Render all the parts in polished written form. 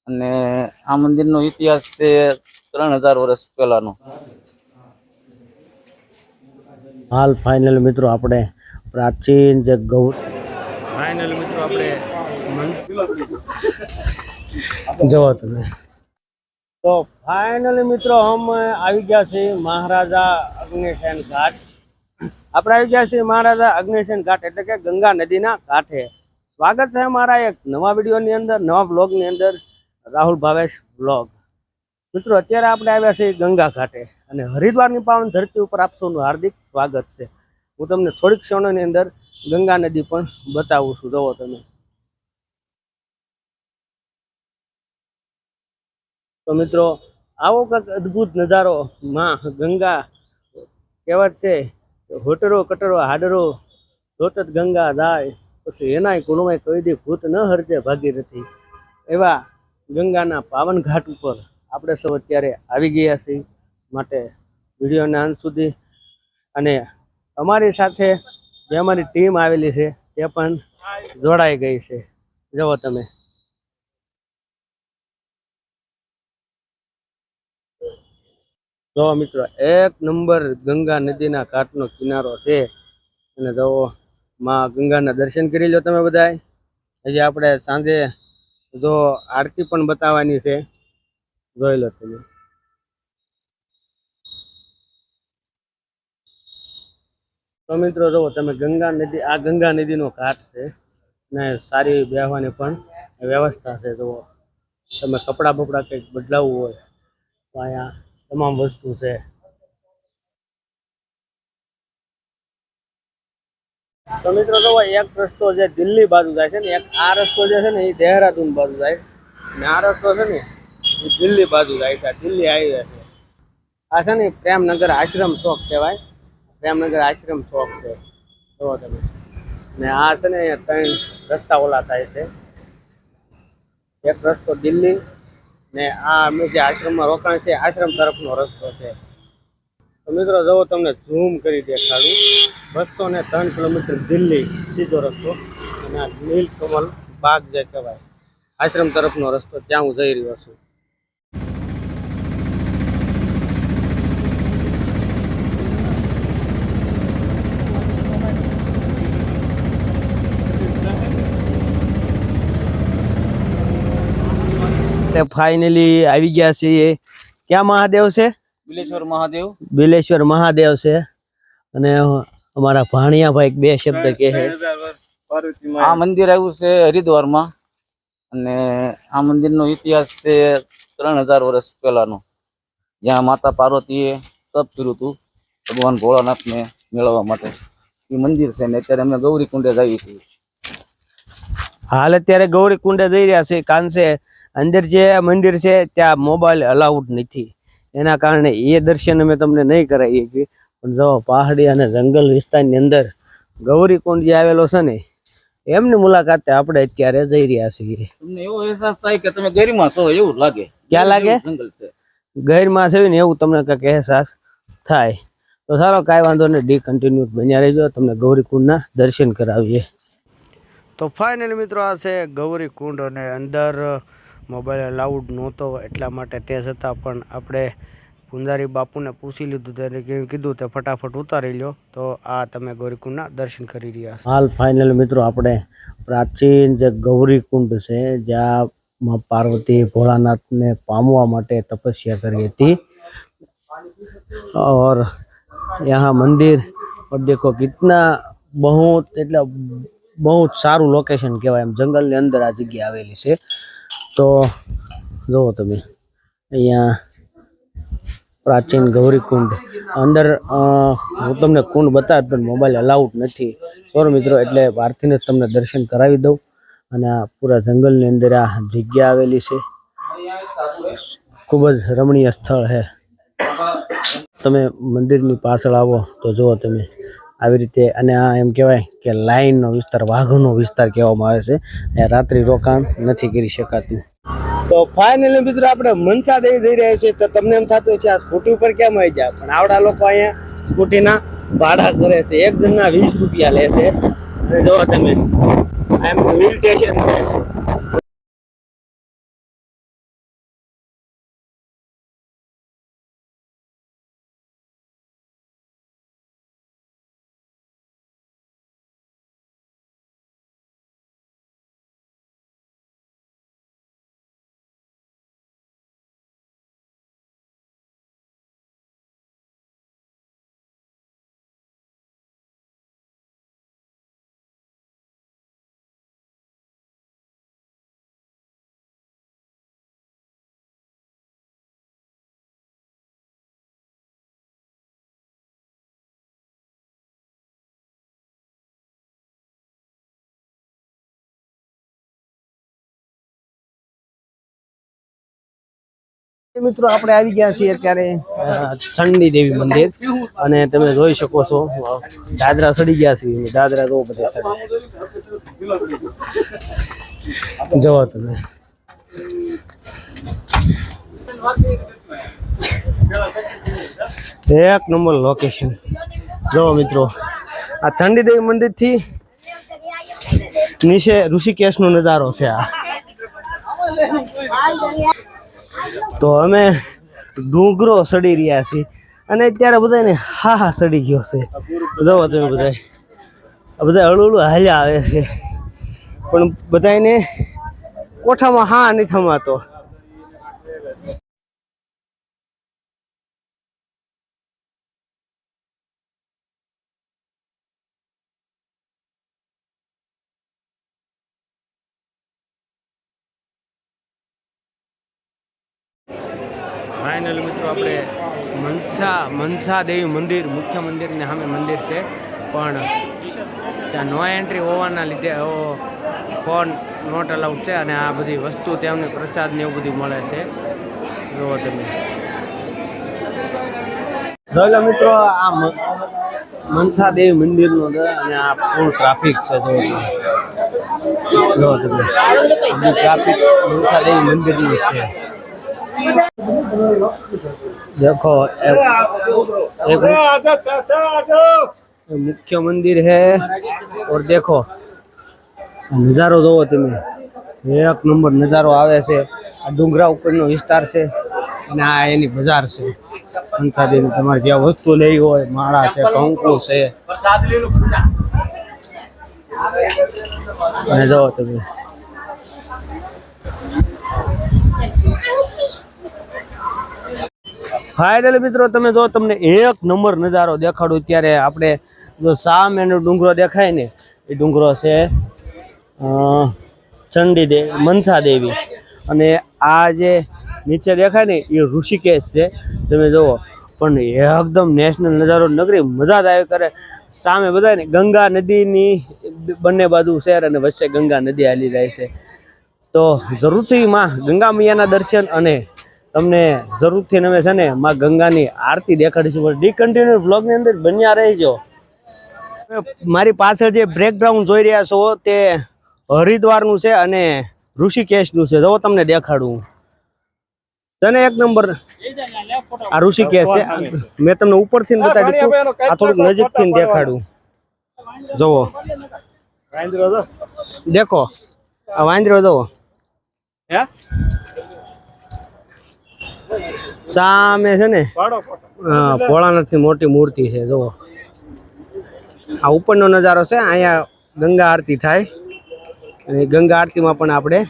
અને આ મંદિરનો ઇતિહાસ છે 3000 વર્ષ પહેલાનો। હાલ ફાઇનલ મિત્રો આપણે પ્રાચીન જે ફાઇનલ મિત્રો આપણે જવો તમે તો ફાઇનલી મિત્રો અમે આવી ગયા છીએ મહારાજા અગ્નિસેન ઘાટ। આપણે આવી ગયા છીએ મહારાજા અગ્નિસેન ઘાટ એટલે કે ગંગા નદીના કાંઠે। સ્વાગત છે અમારા એક નવા વિડીયોની અંદર, નવા વ્લોગની અંદર, રાહુલ ભાવેશ વ્લોગ। મિત્રો અત્યારે આપણે આવ્યા છીએ ગંગા ઘાટે અને હરિદ્વારની પાવન ધરતી ઉપર આપ સૌનું હાર્દિક સ્વાગત છે। હું તમને થોડીક ક્ષણોની અંદર ગંગા નદી પણ બતાવું છું। જુઓ તમે તો મિત્રો આવો કંઈક અદ્ભુત નજારો માં ગંગા કહેવત છે હોટરો કટરો હાડરો જોત જ ગંગા જાય પછી એનાય કુળમાં કોઈ દી ભૂત ન હરજે ભાગીરથી। એવા ગંગાના પાવન ઘાટ ઉપર આપણે સૌ અત્યારે આવી ગયા છીએ। માટે વિડીયોના અંત સુધી અને અમારી સાથે જે અમારી ટીમ આવેલી છે તે પણ જોડાઈ ગઈ છે। જુઓ તમે જો મિત્રો એક નંબર ગંગા નદીના ઘાટનો કિનારો છે અને જુઓ માં ગંગાના દર્શન કરી લો તમે બધાય। હજી આપણે સાંજે જો આરતી પણ બતાવવાની છે, જોઈ લો તમે। તો મિત્રો જુઓ તમે આ ગંગા નદીનો ઘાટ છે ને સારી બેહવાની પણ વ્યવસ્થા છે। જુઓ તમે કપડાં બપડા કંઈક બદલાવવું હોય તો અહીંયા તમામ વસ્તુ છે। તો મિત્રો જુઓ એક રસ્તો જે દિલ્હી બાજુ જાય છે ને, એક આ રસ્તો જે છે ને એ દેહરાદૂન બાજુ જાય ને આ રસ્તો છે ને એ દિલ્હી બાજુ જાય છે, દિલ્હી હાઈવે છે। આ છે ને પ્રેમનગર આશ્રમ ચોક કહેવાય, પ્રેમનગર આશ્રમ ચોક છે। જુઓ તમે ને આ છે ને અહીંયા 3 રસ્તા ઓલા થાય છે, એક રસ્તો દિલ્હી ને આ અમે જે આશ્રમમાં રોકાણ છે આશ્રમ તરફનો રસ્તો છે। તો મિત્રો જુઓ તમને ઝૂમ કરી દેખાડું 203 કિલોમીટર દિલ્હી સીધો રસ્તો અને આ નીલકમલ બાગ જે કહેવાય આશ્રમ તરફનો રસ્તો, ત્યાં હું જઈ રહ્યો છું। ફાઇનલી આવી ગયા છીએ ક્યાં મહાદેવ છે? બિલેશ્વર મહાદેવ। બિલેશ્વર મહાદેવ છે અને અમારા ભાણિયા ભાઈ 2 શબ્દ કહે છે। આ મંદિર આવ્યું છે હરિદ્વારમાં અને આ મંદિરનો ઇતિહાસ છે 3000 વર્ષ પહેલાનો, જ્યાં માતા પાર્વતીએ તપ કર્યું હતું ભગવાન ભોળાનાથને મેળવવા માટે। એ મંદિર છે ને અત્યારે અમે ગૌરી કુંડે જઈએ છીએ। હાલ અત્યારે ગૌરી કુંડે જઈ રહ્યા છે કારણ કે અંદર જે મંદિર છે ત્યાં મોબાઈલ અલાઉડ નથી, એના કારણે એ દર્શન અમે તમને નહીં કરાવીએ છીએ। પણ જો પહાડી અને જંગલ વિસ્તારની અંદર ગૌરી કુંડ જે આવેલો છે ને એમની મુલાકાતે આપણે અત્યારે જઈ રહ્યા છીએ। તમને એવો અહેસાસ થાય કે તમે ગેરીમાં છો એવું લાગે। ક્યાં લાગે? જંગલ છે, ગૈરમાં છે ને એવું તમને કંઈક અહેસાસ થાય। તો સારો કાંઈ વાંધો નહીં, કન્ટિન્યુ બન્યા રહેજો, તમને ગૌરી કુંડના દર્શન કરાવીએ। તો ફાઇનલી મિત્રો આ છે ગૌરી કુંડ અને અંદર મોબાઈલ અલાઉડ નહોતો એટલા માટે તે છતાં પણ આપણે પૂંજારી બાપુને પૂછી લીધું, તેને કીધું તે ફટાફટ ઉતારી લો। તો આ તમે ગૌરી કુંડના દર્શન કરી રહ્યા છો। હાલ ફાઇનલ મિત્રો આપણે પ્રાચીન જે ગૌરી કુંડ છે જ્યાં માં પાર્વતી ભોળાનાથને પામવા માટે તપસ્યા કરી હતી और यहाँ मंदिर और देखो कितना बहुत सारू लोकेशन कहेवाय, एम जंगल ने अंदर आ जग्या आवेली छे। तो जो तमे अहींया प्राचीन गौरी कुंड अंदर हूँ तमने कुंड बतावत पण मोबाइल अलाउड नहीं सर मित्रों, एटले बहारथी ने तमने दर्शन करावी दऊं। અને આ પૂરા જંગલની અંદર આ જગ્યા આવેલી છે, ખૂબ જ રમણીય સ્થળ છે। તમે મંદિરની પાછળ આવો તો જુઓ તમે આવી રીતે, અને આ એમ કહેવાય કે લાઈનનો વિસ્તાર, વાઘનો વિસ્તાર કહેવામાં આવે છે। અહીંયા રાત્રિ રોકાણ નથી કરી શકાતું। તો ફાઇનલી મિત્રો આપણે મનસા દેવી જઈ રહ્યા છીએ। તો તમને એમ થતું છે આ સ્કૂટી ઉપર કેમ આવી જાય, પણ આવડા લોકો અહીંયા સ્કૂટીના ભાડા કરે છે, એક જણના 20 રૂપિયા લે છે। અને જુઓ તમે એમ હિલ સ્ટેશન છે। મિત્રો આપણે આવી ગયા છીએ અત્યારે ચંડી દેવી મંદિર અને તમે જોઈ શકો છો દાદરા ચડી ગયા છે દાદરા જો બધે જવો તમે એક નંબર લોકેશન જો મિત્રો આ ચંડી દેવી મંદિર થી નીચે ઋષિકેશ નો નજારો છે આ તો અમે ડુંગરો સડી રહ્યા છીએ અને અત્યારે બધાને હા સડી ગયો છે જોવો તમે બધા હળું હાલ્યા આવે છે પણ બધાને કોઠામાં હા નથી થમાતો ફાઇનલ મિત્રો આપણે મનસા દેવી મંદિર મુખ્ય મંદિરની સામે મંદિર છે પણ ત્યાં નો એન્ટ્રી હોવાના લીધે ફોન નોટ અલાઉડ છે અને આ બધી વસ્તુ તેમને પ્રસાદ ને એવું બધું મળે છે જુઓ તમે જોઈ મિત્રો આ મનસા દેવી મંદિરનો અને આ ફૂલ ટ્રાફિક છે જો તમે ટ્રાફિક મનસા દેવી મંદિરનું છે देखो एक मुख्य मंदिर है और देखो नजारो जो તમે એક નંબર નજારો આવે છે આ ડુંગરા ઉપરનો વિસ્તાર છે અને આ એની બજાર છે અંસાદેવી તમારે જે વસ્તુ લેવી હોય માળા છે કંકુ છે અને જો તમે ફાઇનલી મિત્રો તમે જો તમને એક નંબર નજારો દેખાડું ત્યારે આપણે જો સામેનો ડુંગરો દેખાય ને એ ડુંગરો છે ચંડી દેવી મનસા દેવી અને આ જે નીચે દેખાય ને એ ઋષિકેશ છે તમે જુઓ પણ એકદમ નેશનલ નજારો નગરી મજા જ આવે કરે સામે બધા ને ગંગા નદીની બંને બાજુ શહેર અને વચ્ચે ગંગા નદી હાલી જાય છે તો જરૂરથી માં ગંગા મૈયાના દર્શન અને તમને જરૂરથી અમે છે ને માં ગંગાની આરતી દેખાડીશું ડિકન્ટિન્યુ બ્લોગની અંદર બન્યા રહેજો મારી પાછળ જે બ્રેકગ્રાઉન્ડ જોઈ રહ્યા છો તે હરિદ્વારનું છે અને ઋષિકેશનું છે જો તમને દેખાડું તને એક નંબર આ ઋષિકેશ છે મેં તમને ઉપરથી બતાવી દીધું આ થોડુંક નજીકથી દેખાડું જુઓ દેખો આ વાંદરો જુઓ સામે છે ને ભોળાનાથની મોટી મૂર્તિ છે જુઓ આ ઉપરનો નજારો છે અહીંયા ગંગા આરતી થાય અને ગંગા આરતીમાં પણ આપણે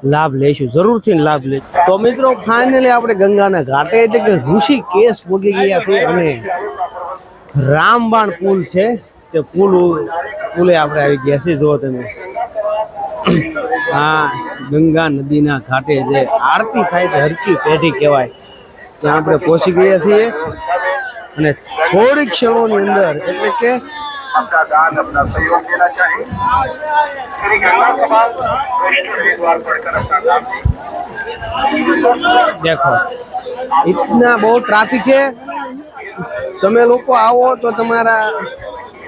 લાભ લઈશું જરૂરથી લાભ લઈશું તો મિત્રો ફાઇનલી આપણે ગંગાના ઘાટે એટલે કે ઋષિકેશ પહોંચી ગયા છે અને રામબાણ પુલ છે તે પુલે આપણે આવી ગયા છીએ જો તમે હા ગંગા નદીના ઘાટે જે આરતી થાય છે હરકી પેઢી કહેવાય ત્યાં આપણે પહોંચી ગયા છીએ અને થોડીક ક્ષણોની અંદર એટલે કે अपना दान अपना सहयोग देना चाहें श्री गंगा सभा द्वार पढ़कर अपना दान देखो इतना बहुत ट्राफिक है તમે લોકો આવો તો તમારા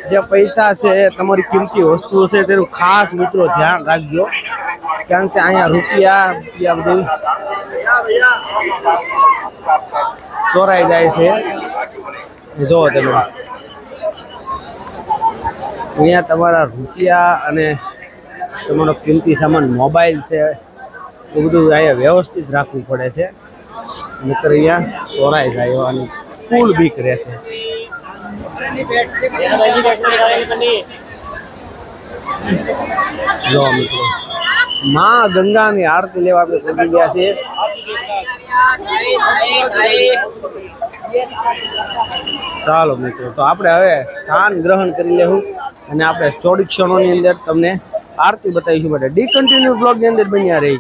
જે પૈસા છે તમારી કિંમતી વસ્તુઓ છે તેનું ખાસ મિત્રો ધ્યાન રાખજો કારણ કે અહીંયા રૂપિયા બધું ચોરાઈ જાય છે જો તમે અહીંયા તમારા રૂપિયા અને તમારો કિંમતી સામાન મોબાઈલ છે એ બધું અહીંયા વ્યવસ્થિત રાખવું પડે છે નહીંતર અહીંયા ચોરાઈ જાય અને ફૂલ બીક રહેશે જો મિત્રો માં ગંગાની આરતી લેવા આપણે પહોંચી ગયા છીએ ચાલો મિત્રો તો આપણે હવે સ્થાન ગ્રહણ કરી લેવું અને આપણે થોડીક ક્ષણોની અંદર તમને આરતી બતાવીશું માટે ડી કન્ટિન્યુ બ્લોગની અંદર બન્યા રહી